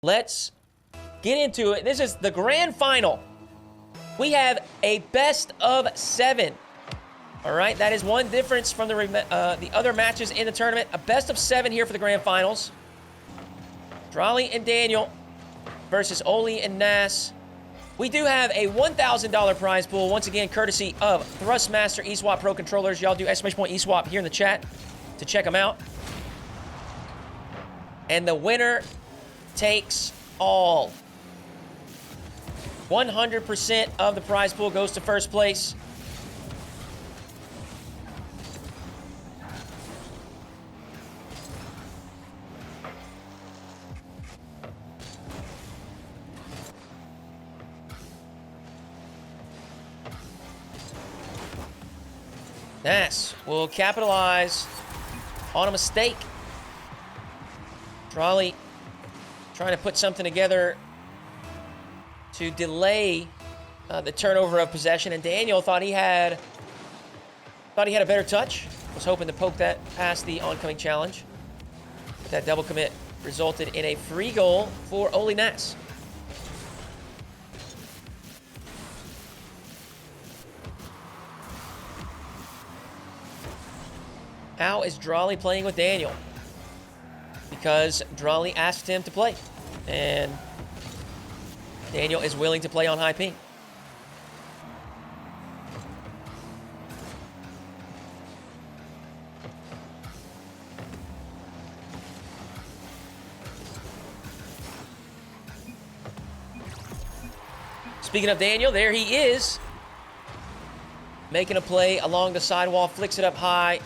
Let's get into it. This is the grand final. We have a best of 7. All right, that is one difference from the other matches in the tournament. A best of 7 here for the grand finals. Dralii and Daniel versus Oaly and Nass. We do have a $1,000 prize pool, once again, courtesy of Thrustmaster Eswap Pro Controllers. Y'all do !ESWAP here in the chat to check them out. And the winner takes all. 100% of the prize pool goes to first place. Nass will capitalize on a mistake. Dralii trying to put something together to delay the turnover of possession, and Daniel thought he had a better touch. Was hoping to poke that past the oncoming challenge. But that double commit resulted in a free goal for Oaly Nass. How is Dralii playing with Daniel? Because Dralii asked him to play, and Daniel is willing to play on high ping. Speaking of Daniel, there he is. Making a play along the sidewall, flicks it up high.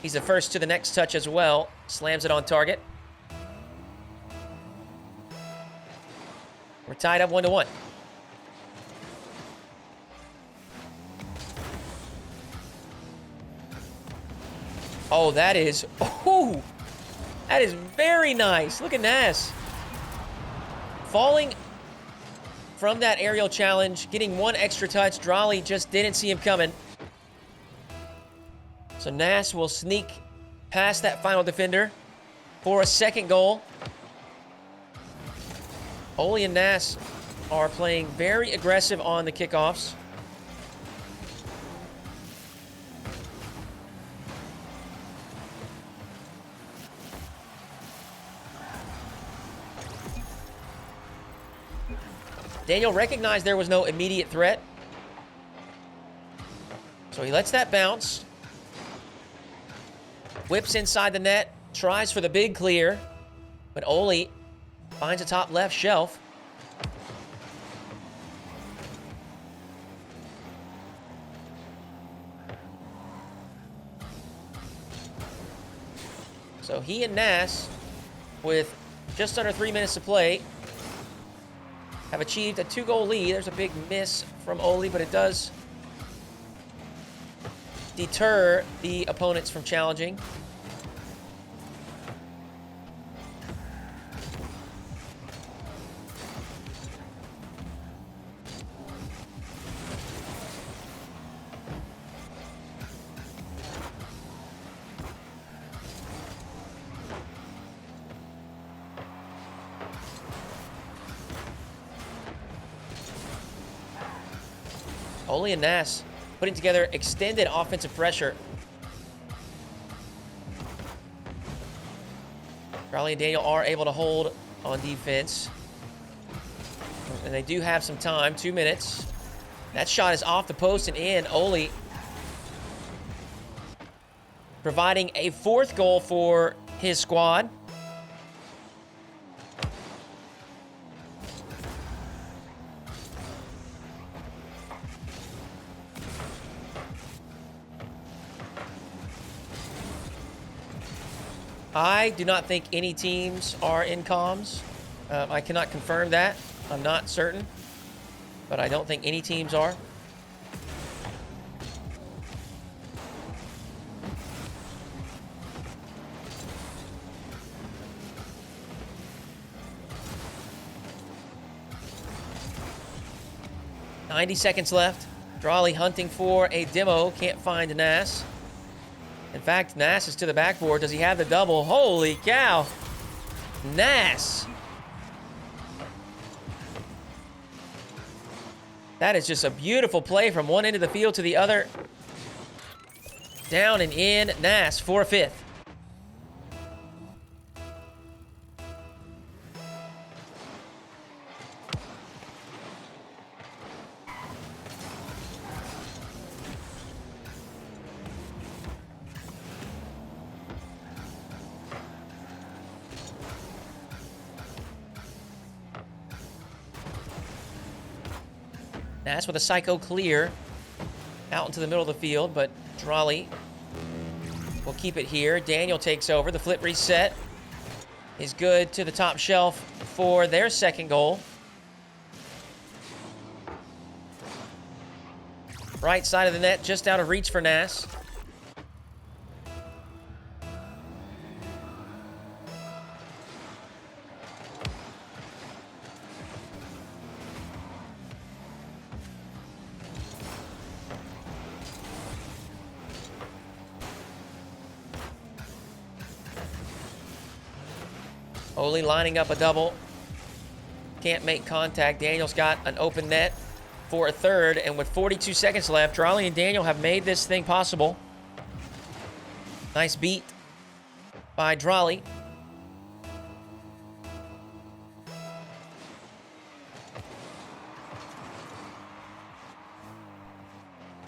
He's the first to the next touch as well. Slams it on target. We're tied up 1-1. Oh, that is very nice. Look at Nass. Falling from that aerial challenge, getting one extra touch. Dralii just didn't see him coming. So Nass will sneak past that final defender for a second goal. Oaly and Nass are playing very aggressive on the kickoffs. Daniel recognized there was no immediate threat, so he lets that bounce. Whips inside the net, tries for the big clear, but Oaly finds a top left shelf. So he and Nass, with just under 3 minutes to play, have achieved a 2-goal lead. There's a big miss from Oaly, but it does deter the opponents from challenging. Oaly and Nass putting together extended offensive pressure. Dralii and Daniel are able to hold on defense. And they do have some time, 2 minutes. That shot is off the post and in. Oaly providing a 4th goal for his squad. I do not think any teams are in comms. I cannot confirm that. I'm not certain. But I don't think any teams are. .90 seconds left. Dralii hunting for a demo. Can't find Nass. In fact, Nass is to the backboard. Does he have the double? Holy cow. Nass That is just a beautiful play from one end of the field to the other. Down and in. Nass for a fifth. Nass with a psycho clear out into the middle of the field, but Dralii will keep it here. Daniel takes over. The flip reset is good to the top shelf for their second goal. Right side of the net, just out of reach for Nass. Oaly lining up a double. Can't make contact. Daniel's got an open net for a third, and with 42 seconds left, Dralii and Daniel have made this thing possible. Nice beat by Dralii.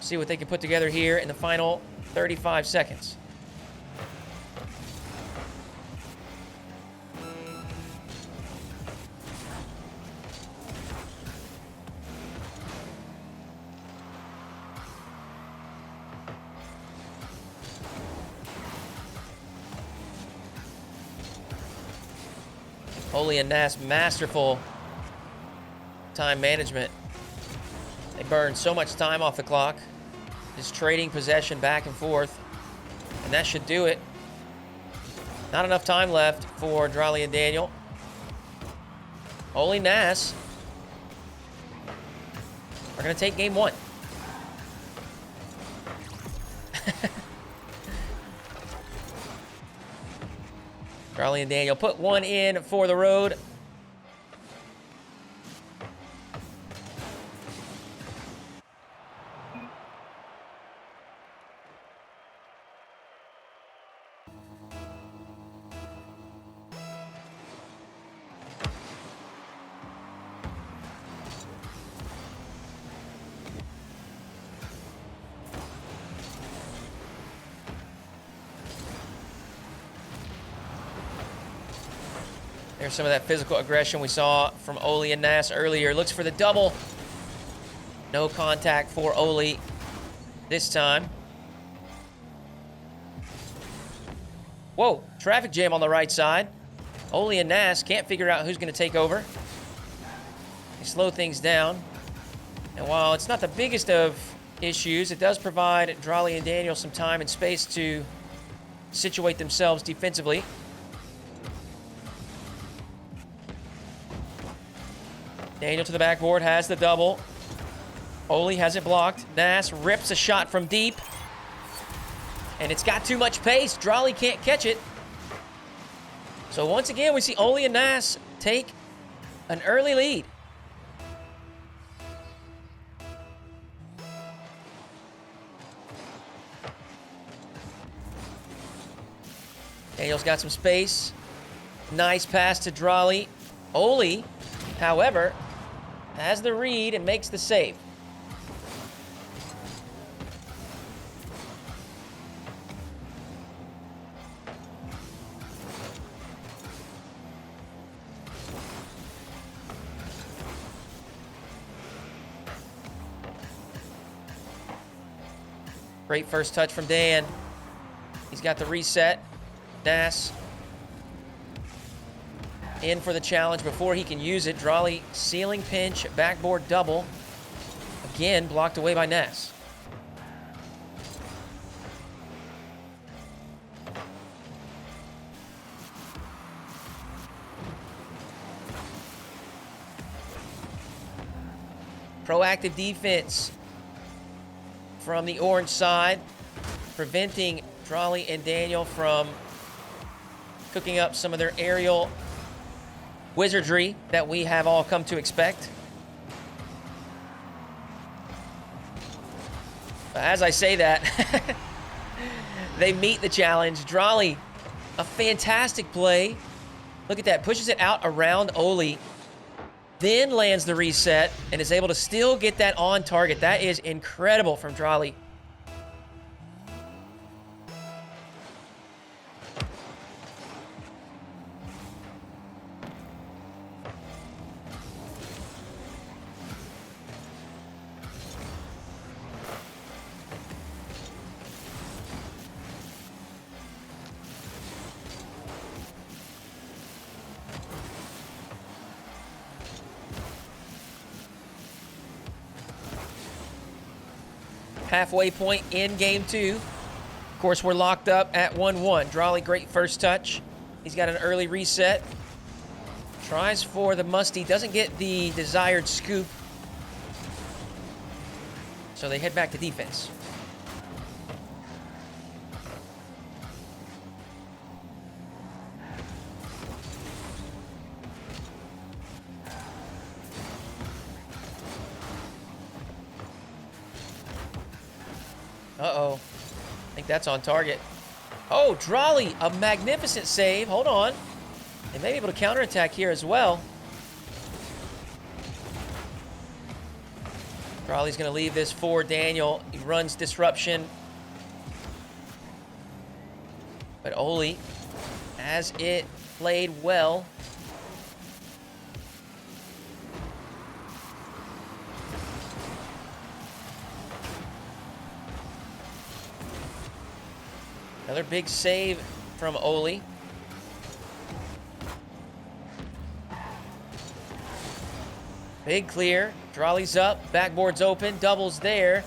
See what they can put together here in the final 35 seconds. Oaly and Nass, masterful time management. They burn so much time off the clock, just trading possession back and forth, and that should do it. Not enough time left for Dralii and Daniel. Oaly, Nass are going to take game one. Dralii and Daniel put one in for the road. There's some of that physical aggression we saw from Oaly and Nass earlier. Looks for the double. No contact for Oaly this time. Whoa, traffic jam on the right side. Oaly and Nass can't figure out who's going to take over. They slow things down. And while it's not the biggest of issues, it does provide Dralii and Daniel some time and space to situate themselves defensively. Daniel to the backboard, has the double. Oaly has it blocked. Nass rips a shot from deep. And it's got too much pace. Dralii can't catch it. So once again, we see Oaly and Nass take an early lead. Daniel's got some space. Nice pass to Dralii. Oaly, however, has the read and makes the save. Great first touch from Dan. He's got the reset. Nass in for the challenge before he can use it. Dralii ceiling pinch, backboard double. Again, blocked away by Nass. Proactive defense from the orange side, preventing Dralii and Daniel from cooking up some of their aerial wizardry that we have all come to expect. As I say that, they meet the challenge. Dralii, a fantastic play. Look at that. Pushes it out around Oaly. Then lands the reset and is able to still get that on target. That is incredible from Dralii. Halfway point in game 2. Of course, we're locked up at 1-1. Dralii, great first touch. He's got an early reset. Tries for the musty. Doesn't get the desired scoop. So they head back to defense. Uh-oh. I think that's on target. Oh, Dralii, a magnificent save. Hold on. They may be able to counterattack here as well. Dralii's going to leave this for Daniel. He runs disruption. But Oaly, as it played well. Another big save from Oaly. Big clear. Dralii's up. Backboard's open. Doubles there.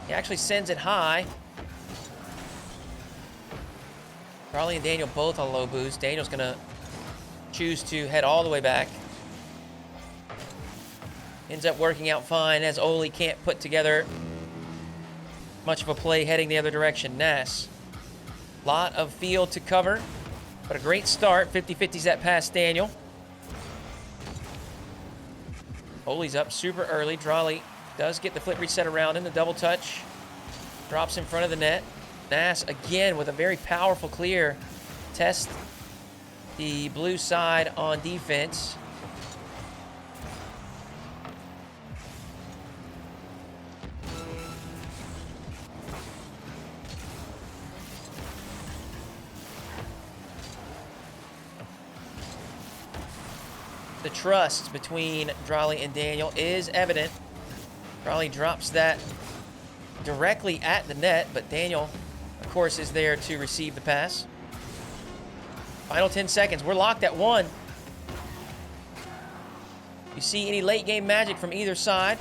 He actually sends it high. Dralii and Daniel both on low boost. Daniel's going to choose to head all the way back. Ends up working out fine as Oaly can't put together much of a play heading the other direction. Nass. Lot of field to cover, but a great start. 50-50s that pass Daniel. Oaly's up super early. Dralii does get the flip reset around him. The double touch drops in front of the net. Nass again with a very powerful clear. Test the blue side on defense. The trust between Dralii and Daniel is evident. Dralii drops that directly at the net, but Daniel, of course, is there to receive the pass. Final 10 seconds. We're locked at 1. You see any late game magic from either side?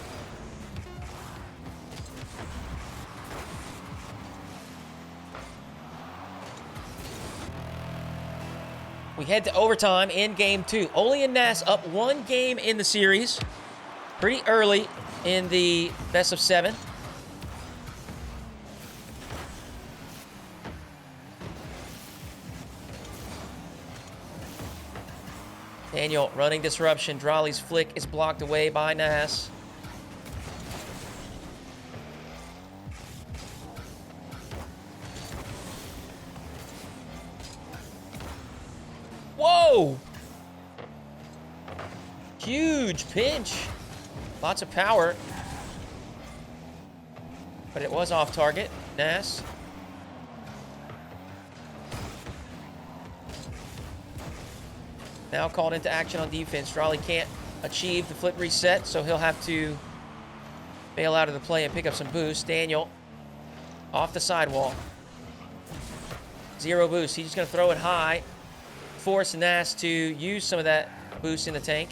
We head to overtime in game 2. Oaly and Nass up 1 game in the series. Pretty early in the best of 7. Daniel running disruption. Dralii's flick is blocked away by Nass. Whoa! Huge pinch. Lots of power. But it was off target. Nass. Now called into action on defense. Dralii can't achieve the flip reset, so he'll have to bail out of the play and pick up some boost. Daniel off the sidewall. 0 boost. He's just going to throw it high. Force Nass to use some of that boost in the tank.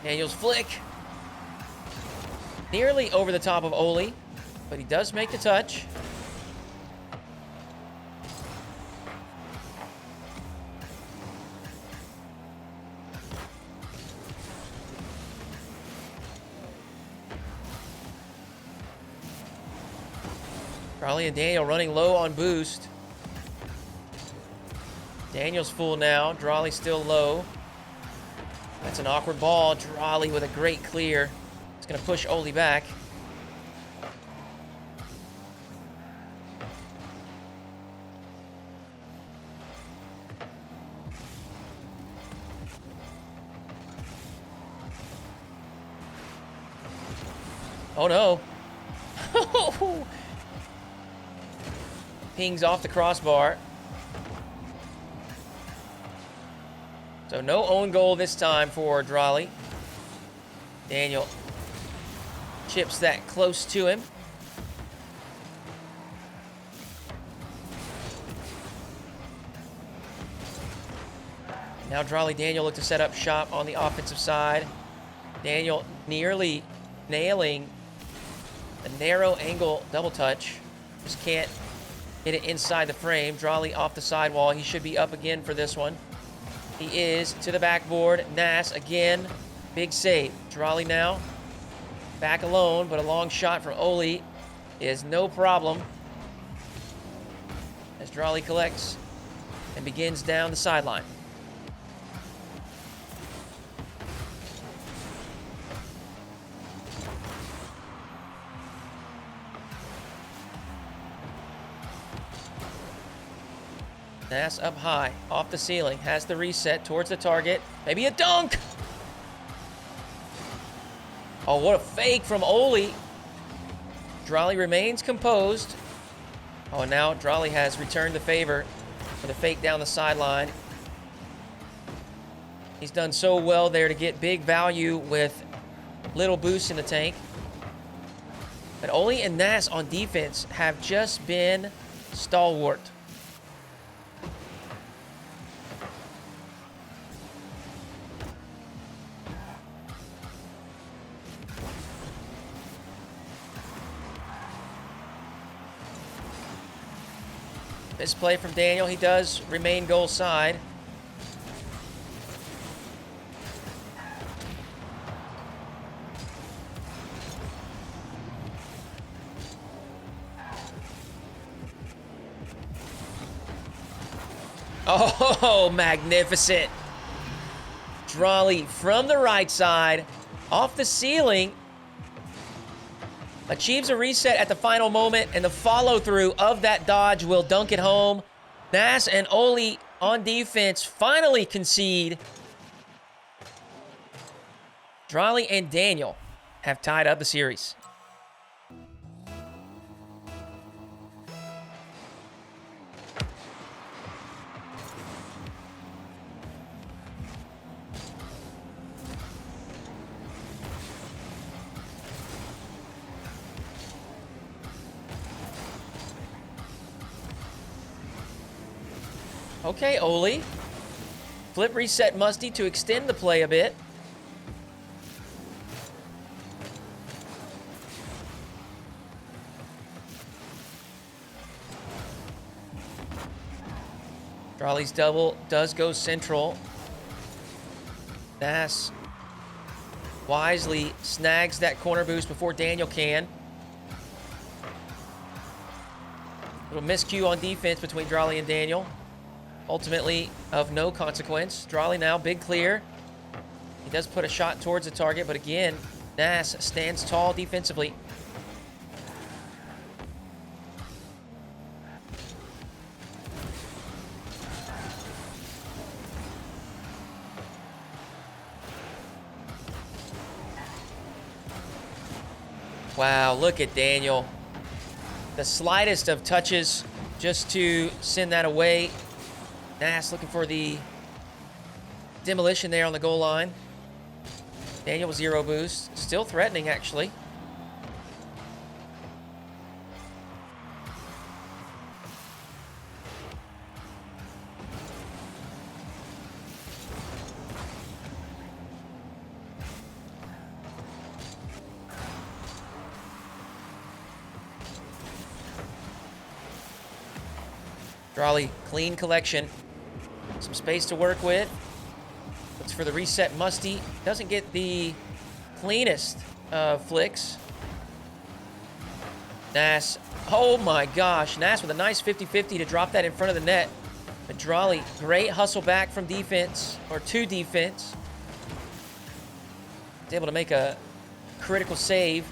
Daniel's flick. Nearly over the top of Oaly, but he does make the touch. Dralii and Daniel running low on boost. Daniel's full now. Dralii still low. That's an awkward ball. Dralii with a great clear. It's going to push Oaly back. Oh no. Pings off the crossbar. So no own goal this time for Dralii. Daniel chips that close to him. Now Dralii, Daniel look to set up shop on the offensive side. Daniel nearly nailing a narrow angle double touch. Just can't hit it inside the frame. Dralii off the sidewall. He should be up again for this one. He is to the backboard. Nass again. Big save. Dralii now back alone, but a long shot from Oaly is no problem. As Dralii collects and begins down the sideline. Nass up high, off the ceiling, has the reset towards the target. Maybe a dunk! Oh, what a fake from Oaly. Dralii remains composed. Oh, and now Dralii has returned the favor with a fake down the sideline. He's done so well there to get big value with little boost in the tank. But Oaly and Nass on defense have just been stalwart. This play from Daniel, he does remain goal side. Oh, magnificent. Dralii from the right side, off the ceiling. Achieves a reset at the final moment, and the follow-through of that dodge will dunk it home. Nass and Oaly on defense finally concede. Dralii and Daniel have tied up the series. Okay, Oaly. Flip reset Musty to extend the play a bit. Dralii's double does go central. Nass wisely snags that corner boost before Daniel can. Little miscue on defense between Dralii and Daniel. Ultimately, of no consequence. Dralii now, big clear. He does put a shot towards the target, but again, Nass stands tall defensively. Wow, look at Daniel. The slightest of touches just to send that away. Nass looking for the demolition there on the goal line. Daniel with zero boost. Still threatening, actually. Dralii, clean collection. Some space to work with. Looks for the reset Musty. Doesn't get the cleanest flicks. Nass Oh my gosh. Nass with a nice 50-50 to drop that in front of the net. But Dralii, great hustle back from defense, or to defense. He's able to make a critical save.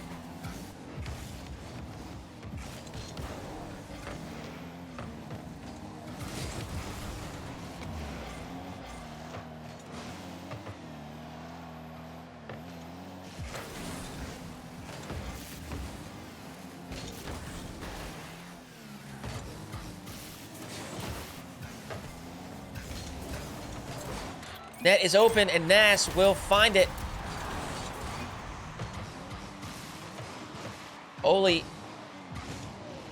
Net is open, and Nass will find it. Oaly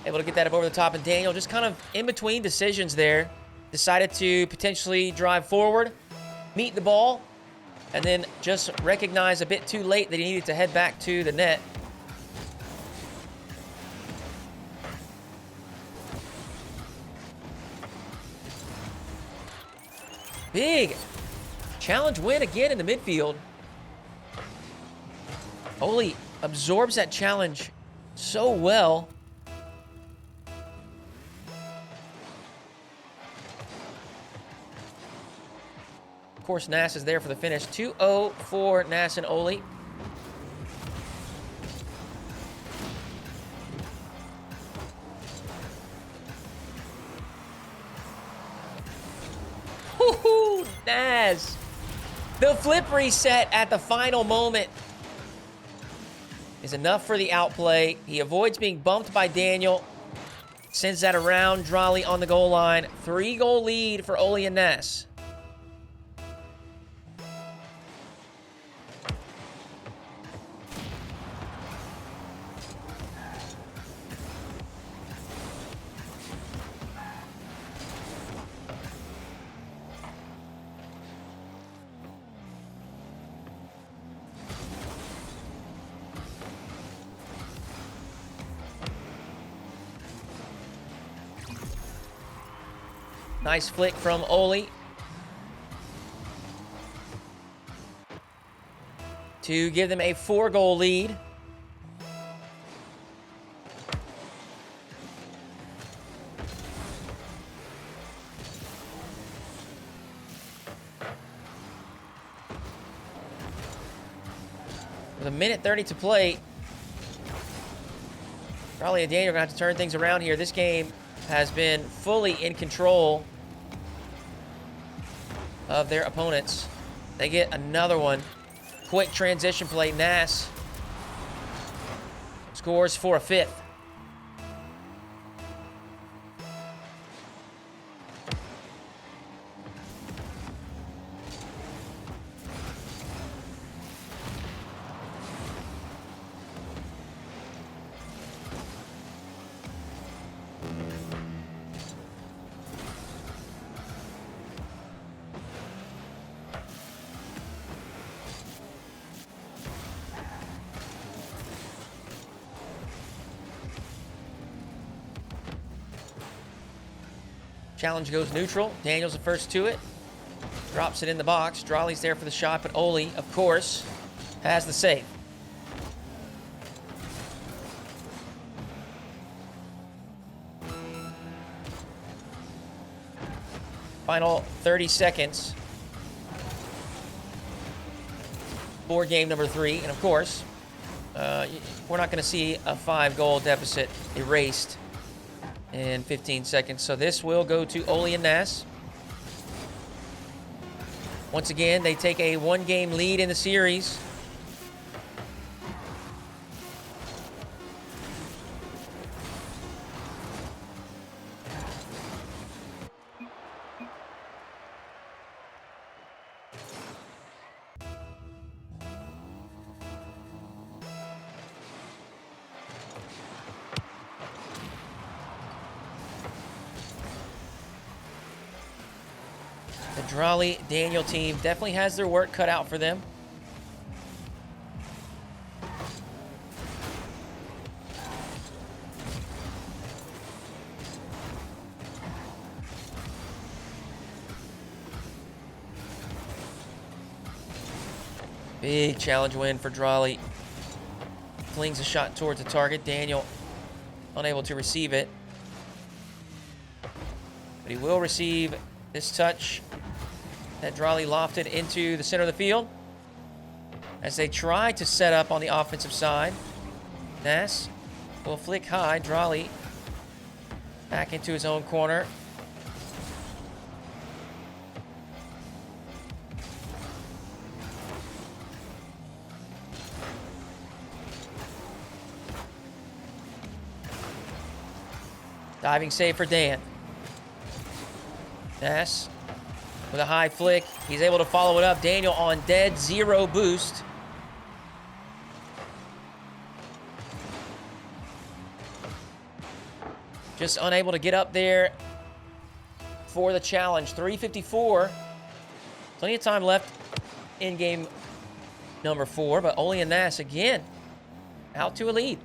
able to get that up over the top, and Daniel just kind of in between decisions there. Decided to potentially drive forward, meet the ball, and then just recognize a bit too late that he needed to head back to the net. Big challenge win again in the midfield. Oaly absorbs that challenge so well. Of course, Nass is there for the finish. 2-0 for Nass and Oaly. Woohoo! Nass! The flip reset at the final moment is enough for the outplay. He avoids being bumped by Daniel. Sends that around Dralii on the goal line. 3-goal lead for Oaly and Nass. Nice flick from Oaly to give them a 4-goal lead. With 1:30 to play, Dralii and Daniel are going to have to turn things around here. This game has been fully in control of their opponents. They get another one. Quick transition play. Nass scores for a 5th. Challenge goes neutral. Daniel's the first to it. Drops it in the box. Dralii's there for the shot, but Oaly, of course, has the save. Final 30 seconds for game number 3. And of course, we're not going to see a 5-goal deficit erased in 15 seconds. So this will go to Oaly and Nass. Once again, they take a 1-game lead in the series. The Dralii Daniel team definitely has their work cut out for them. Big challenge win for Dralii. Flings a shot towards the target. Daniel unable to receive it. But he will receive this touch that Dralii lofted into the center of the field. As they try to set up on the offensive side, Nass will flick high. Dralii back into his own corner. Diving save for Dan. Nass with a high flick. He's able to follow it up. Daniel on dead zero boost. Just unable to get up there for the challenge. 3:54. Plenty of time left in game number 4, but Oaly and Nass again out to a lead.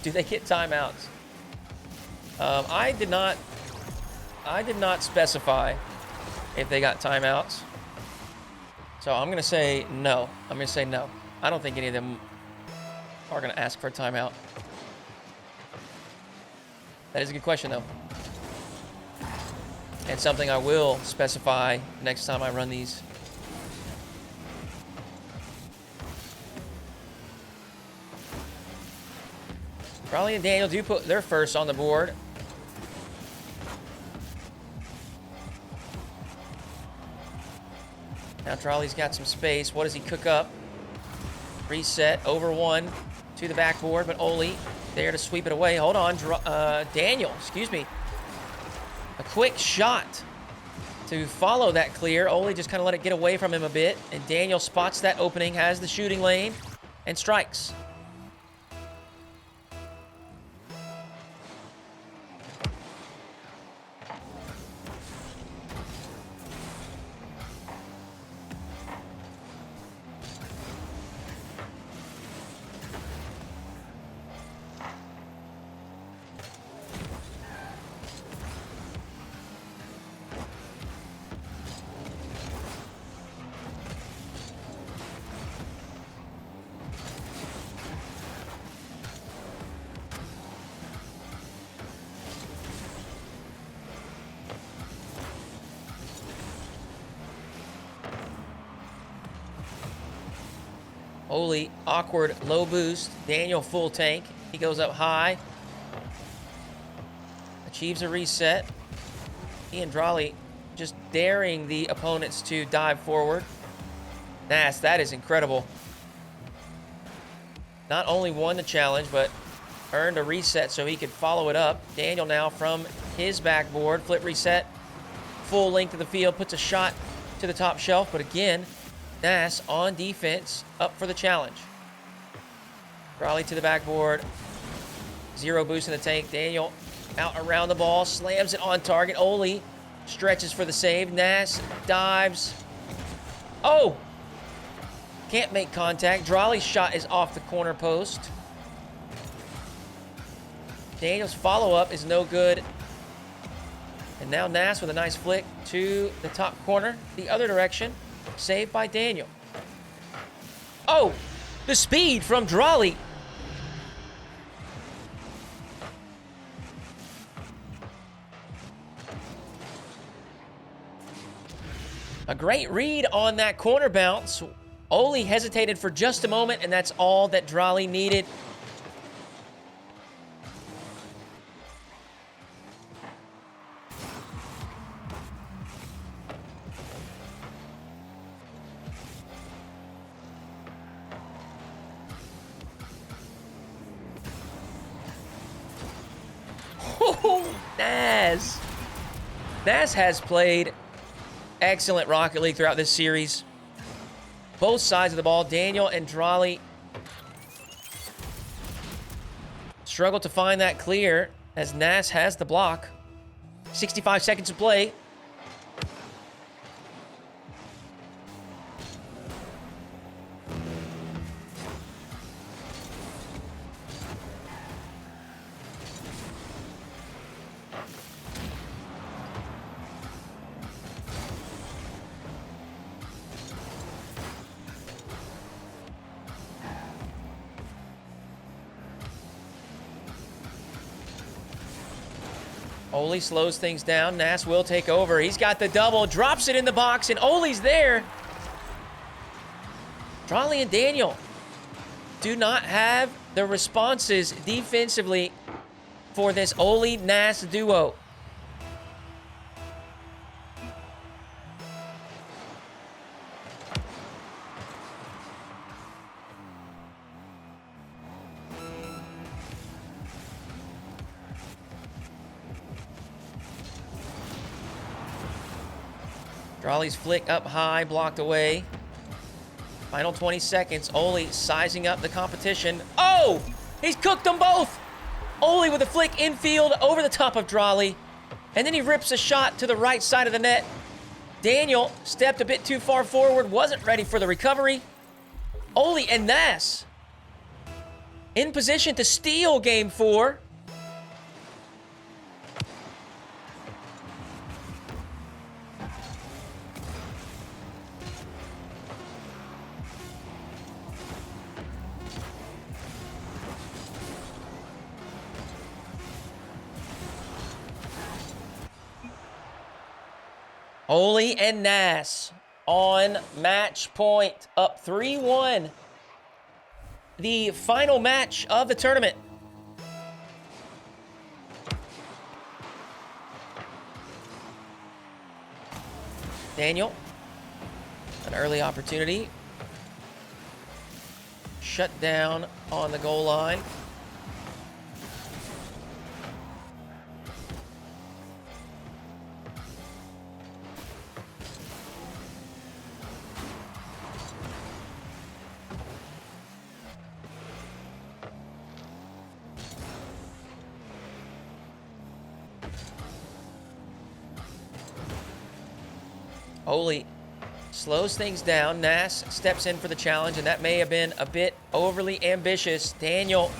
Do they get timeouts? I did not specify if they got timeouts. So I'm going to say no. I'm going to say no. I don't think any of them are going to ask for a timeout. That is a good question, though. And something I will specify next time I run these. Dralii and Daniel do put their first on the board. Now Dralii's got some space. What does he cook up? Reset, over 1 to the backboard, but Oaly there to sweep it away. Hold on, Daniel, excuse me. A quick shot to follow that clear. Oaly just kind of let it get away from him a bit, and Daniel spots that opening, has the shooting lane, and strikes. Oaly, awkward, low boost. Daniel, full tank. He goes up high. Achieves a reset. He and Dralii just daring the opponents to dive forward. Nass, that is incredible. Not only won the challenge, but earned a reset so he could follow it up. Daniel now from his backboard. Flip reset. Full length of the field. Puts a shot to the top shelf, but again, Nass on defense, up for the challenge. Dralii to the backboard. Zero boost in the tank. Daniel out around the ball, slams it on target. Oaly stretches for the save. Nass dives. Oh! Can't make contact. Dralii's shot is off the corner post. Daniel's follow-up is no good. And now Nass with a nice flick to the top corner, the other direction. Saved by Daniel. Oh, the speed from Dralii. A great read on that corner bounce. Oaly hesitated for just a moment, and that's all that Dralii needed. Nass. Nass has played excellent Rocket League throughout this series. Both sides of the ball, Daniel and Dralii, struggle to find that clear as Nass has the block. 65 seconds to play. Oaly slows things down. Nass will take over. He's got the double, drops it in the box, and Oaly's there. Dralii and Daniel do not have the responses defensively for this Oaly-Nass duo. Dralii's flick up high, blocked away. Final 20 seconds. Oaly sizing up the competition. Oh! He's cooked them both! Oaly with a flick infield over the top of Dralii. And then he rips a shot to the right side of the net. Daniel stepped a bit too far forward, wasn't ready for the recovery. Oaly and Nass in position to steal game 4. Oaly and Nass on match point, up 3-1. The final match of the tournament. Daniel, an early opportunity. Shut down on the goal line. Oaly slows things down. Nass steps in for the challenge, and that may have been a bit overly ambitious. Daniel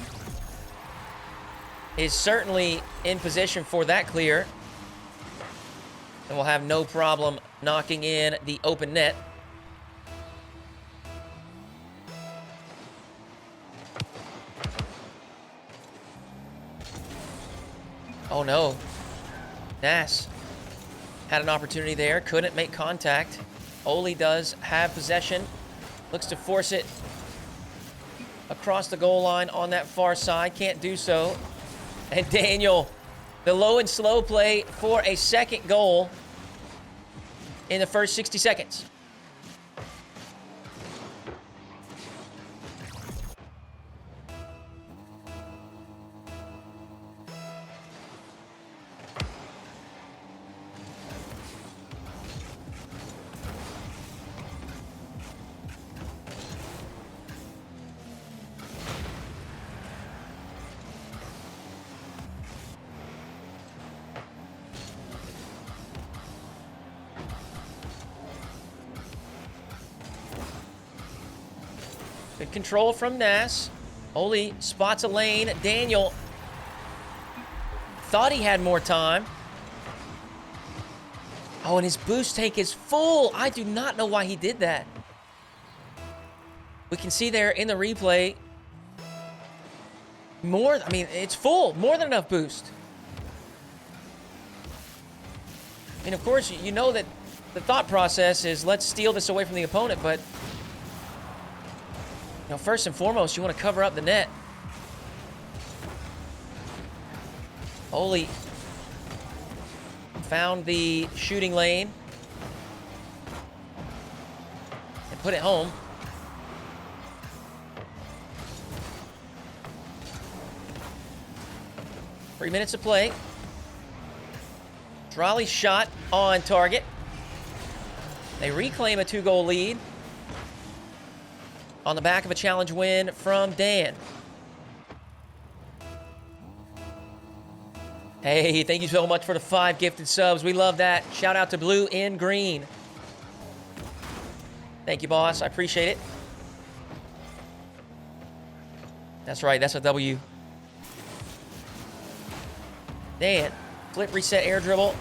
is certainly in position for that clear, and will have no problem knocking in the open net. Oh no. Nass had an opportunity there, couldn't make contact. Oaly does have possession, looks to force it across the goal line on that far side, can't do so. And Daniel, the low and slow play for a second goal in the first 60 seconds. Good control from Nass. Oaly spots a lane. Daniel thought he had more time. Oh, and his boost tank is full. I do not know why he did that. We can see there in the replay. It's full. More than enough boost. I mean, of course, you know that the thought process is let's steal this away from the opponent, but first and foremost, you want to cover up the net. Oaly found the shooting lane and put it home. Three minutes of play. Dralii shot on target. They reclaim a 2-goal lead on the back of a challenge win from Dan. Hey, thank you so much for the 5 gifted subs. We love that. Shout out to Blue in Green. Thank you, boss. I appreciate it. That's right. That's a W. Dan, flip, reset, air dribble.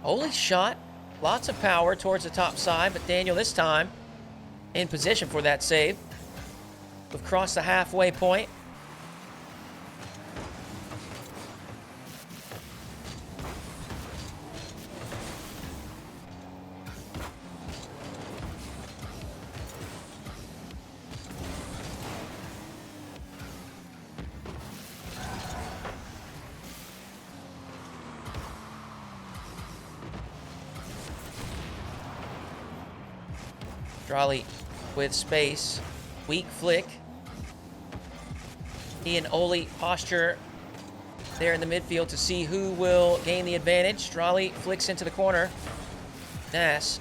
Oaly shot Lots of power towards the top side, but Daniel this time in position for that save. We've crossed the halfway point. Dralii with space. Weak flick. He and Oaly posture there in the midfield to see who will gain the advantage. Dralii flicks into the corner. Nass.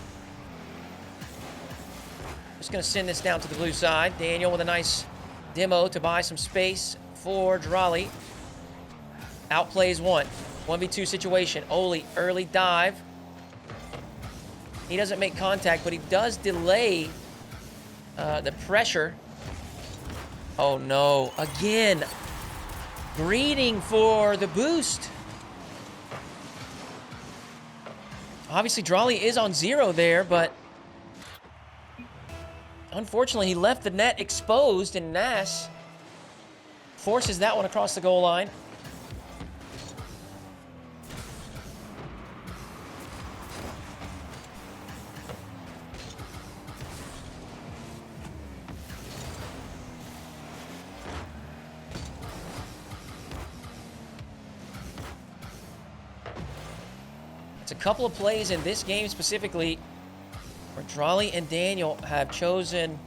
Just going to send this down to the blue side. Daniel with a nice demo to buy some space for Dralii. Outplays one. 1v2 situation. Oaly, early dive. He doesn't make contact, but he does delay the pressure. Oh no, again. Greeting for the boost. Obviously, Dralii is on 0 there, but unfortunately, he left the net exposed, and Nass forces that one across the goal line. It's a couple of plays in this game specifically where Dralii and Daniel have chosen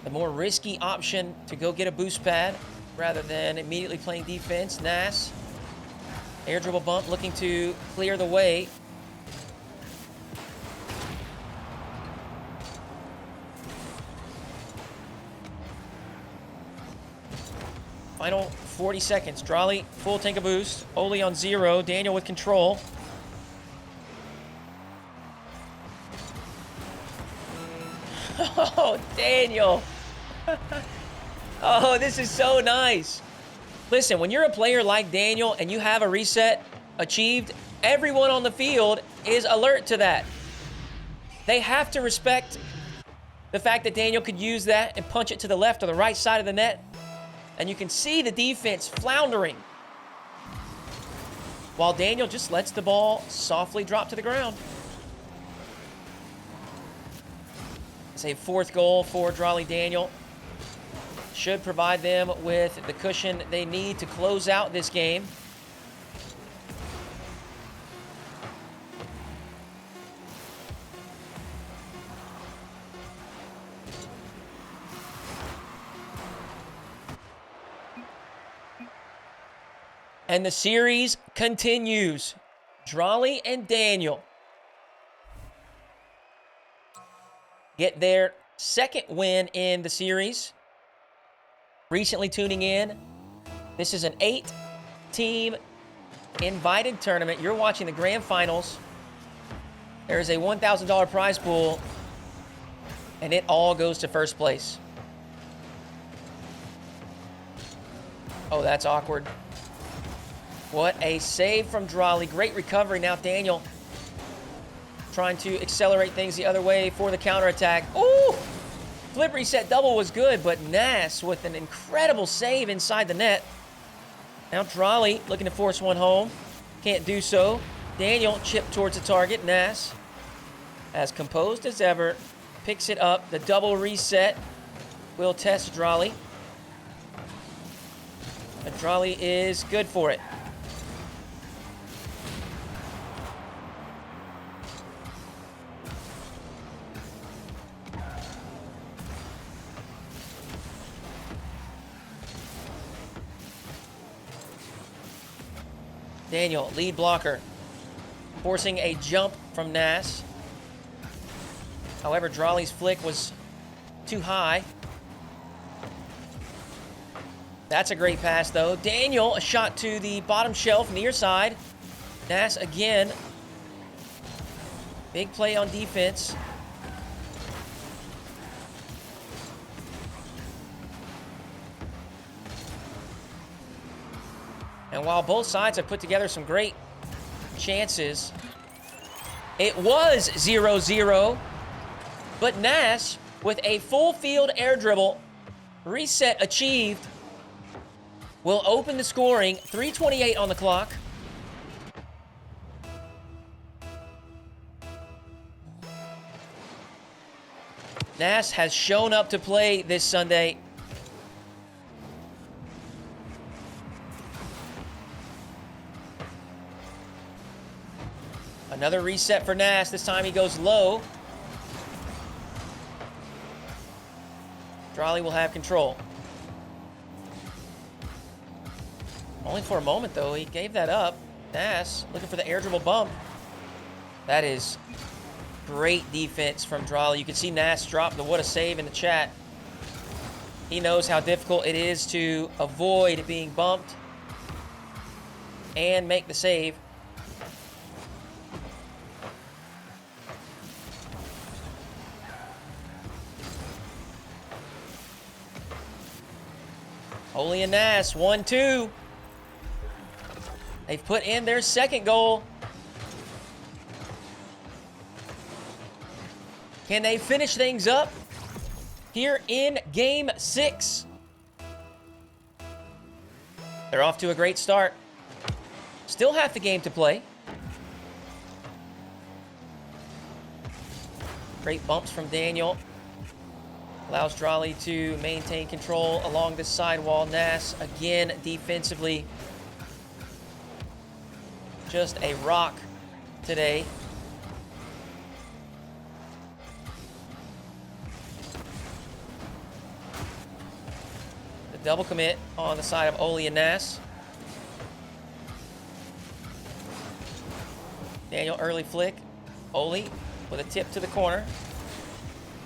the more risky option to go get a boost pad rather than immediately playing defense. Nass, air dribble bump, looking to clear the way. Final 40 seconds. Dralii, full tank of boost. Oaly on 0. Daniel with control. Oh, Daniel. Oh, this is so nice. Listen, when you're a player like Daniel and you have a reset achieved, everyone on the field is alert to that. They have to respect the fact that Daniel could use that and punch it to the left or the right side of the net. And you can see the defense floundering while Daniel just lets the ball softly drop to the ground. It's a 4th goal for Dralii. Daniel should provide them with the cushion they need to close out this game. And the series continues. Dralii and Daniel get their 2nd win in the series. Recently tuning in, this is an 8-team invited tournament. You're watching the grand finals. There is a $1,000 prize pool, and it all goes to first place. Oh, that's awkward. What a save from Dralii. Great recovery. Now Daniel trying to accelerate things the other way for the counterattack. Ooh! Flip reset double was good, but Nass with an incredible save inside the net. Now Dralii looking to force one home. Can't do so. Daniel chipped towards the target. Nass, as composed as ever, picks it up. The double reset will test Dralii. But Dralii is good for it. Daniel, lead blocker, forcing a jump from Nass. However, Dralii's flick was too high. That's a great pass, though. Daniel, a shot to the bottom shelf, near side. Nass again. Big play on defense. And while both sides have put together some great chances. It was 0-0, but Nass, with a full field air dribble, reset achieved, will open the scoring. 3:28 on the clock. Nass has shown up to play this Sunday. Another reset for Nass. This time he goes low. Dralii will have control. Only for a moment, though. He gave that up. Nass looking for the air dribble bump. That is great defense from Dralii. You can see Nass drop the what a save in the chat. He knows how difficult it is to avoid being bumped and make the save. Oaly and Nass, 1-2. They've put in their second goal. Can they finish things up here in Game 6? They're off to a great start. Still half the game to play. Great bumps from Daniel. Allows Dralii to maintain control along this sidewall. Nass, again, defensively, just a rock today. The double commit on the side of Oaly and Nass. Daniel, early flick. Oaly with a tip to the corner.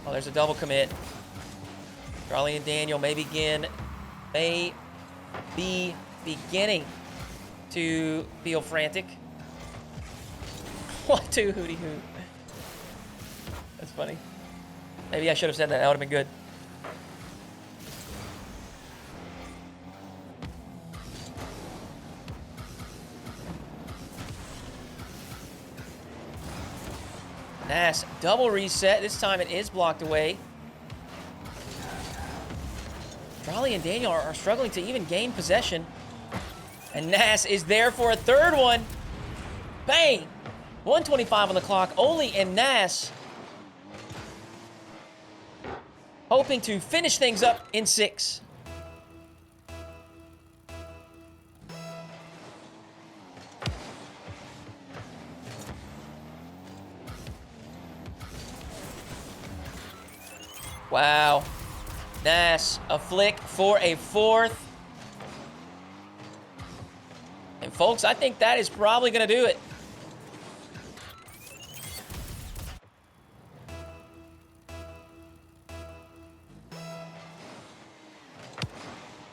Oh, there's a double commit. Dralii and Daniel may be beginning to feel frantic. 1-2 Hoodyhooo. That's funny. Maybe I should have said that. That would have been good. Nass, double reset. This time it is blocked away. Dralii and Daniel are struggling to even gain possession. And Nass is there for a third one. Bang! 1:25 on the clock. Oaly and Nass hoping to finish things up in 6. Wow. Nass, a flick for a fourth. And folks, I think that is probably going to do it.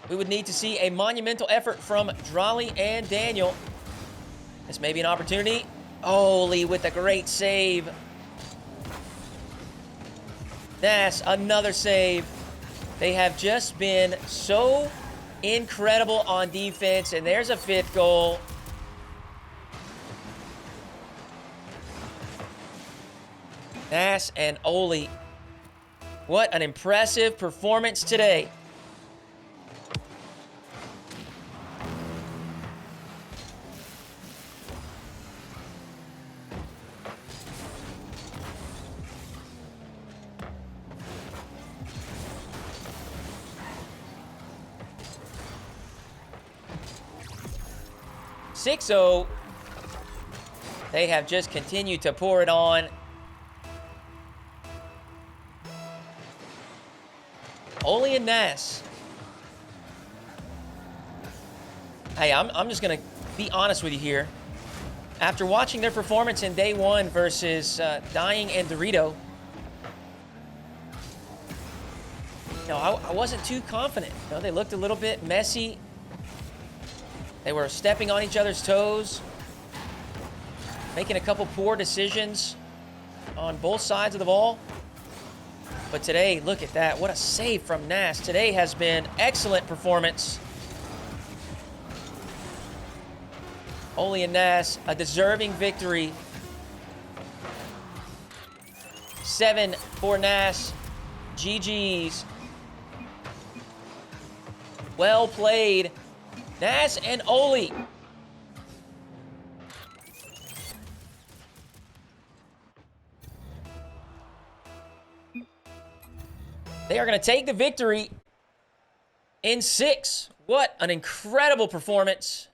We would need to see a monumental effort from Dralii and Daniel. This may be an opportunity. Oaly with a great save. Nass, another save. They have just been so incredible on defense, and there's a 5th goal. Nass and Oaly. What an impressive performance today. .6-0. They have just continued to pour it on. Oaly and Nass. Hey, I'm just going to be honest with you here. After watching their performance in day 1 versus Dying and Dorito, I wasn't too confident. They looked a little bit messy. They were stepping on each other's toes, making a couple poor decisions on both sides of the ball. But today, look at that. What a save from Nass. Today has been excellent performance. Oaly and Nass, a deserving victory. 7 for Nass. GG's. Well played, Nass and Oaly. They are going to take the victory in 6. What an incredible performance.